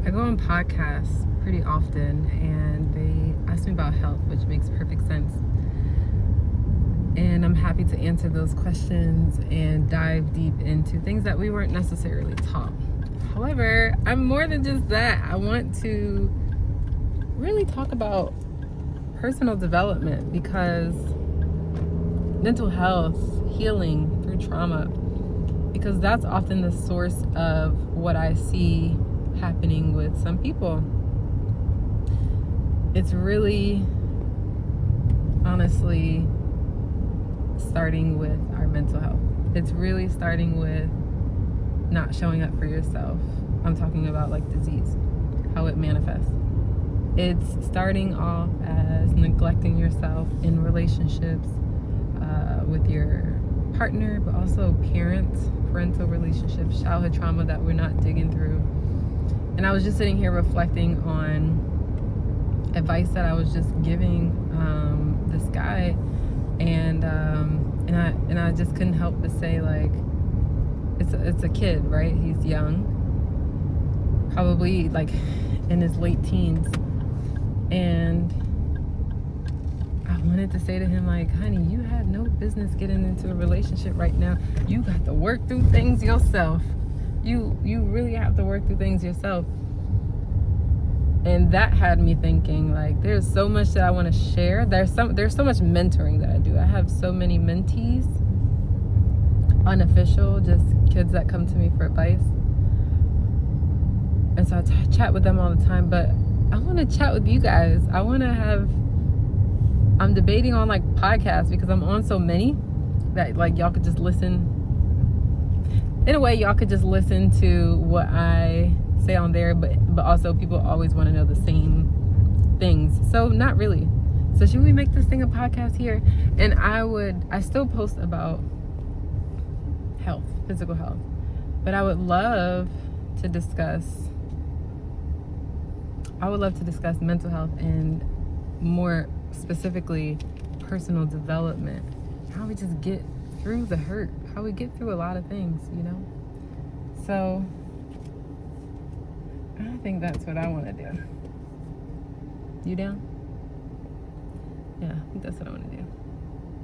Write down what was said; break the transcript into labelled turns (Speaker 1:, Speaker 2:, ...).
Speaker 1: I go on podcasts pretty often and they ask me about health, which makes perfect sense. And I'm happy to answer those questions and dive deep into things that we weren't necessarily taught. However, I'm more than just that. I want to really talk about personal development because mental health, healing through trauma, because that's often the source of what I see happening with some people. It's really, honestly, starting with our mental health. It's really starting with not showing up for yourself. I'm talking about like disease, how it manifests. It's starting off as neglecting yourself in relationships with your partner, but also parental relationships, childhood trauma that we're not digging through. And I was just sitting here reflecting on advice that I was just giving this guy, and I just couldn't help but say, like, it's a kid, right? He's young, probably like in his late teens, and I wanted to say to him, like, honey, you had no business getting into a relationship right now. You got to work through things yourself. You really have to work through things yourself. And that had me thinking, like, there's so much that I want to share. There's so much mentoring that I do. I have so many mentees, unofficial, just kids that come to me for advice. And so I chat with them all the time, but I want to chat with you guys. I'm debating on like podcasts because I'm on so many that like y'all could just listen. In a way, y'all could just listen to what I say on there, but also people always want to know the same things. So not really. So should we make this thing a podcast here? And I still post about health, physical health, but I would love to discuss mental health and more specifically personal development. How we just get through the hurt, how we get through a lot of things, you know? So I think that's what I want to do. You down? Yeah, I think that's what I want to do.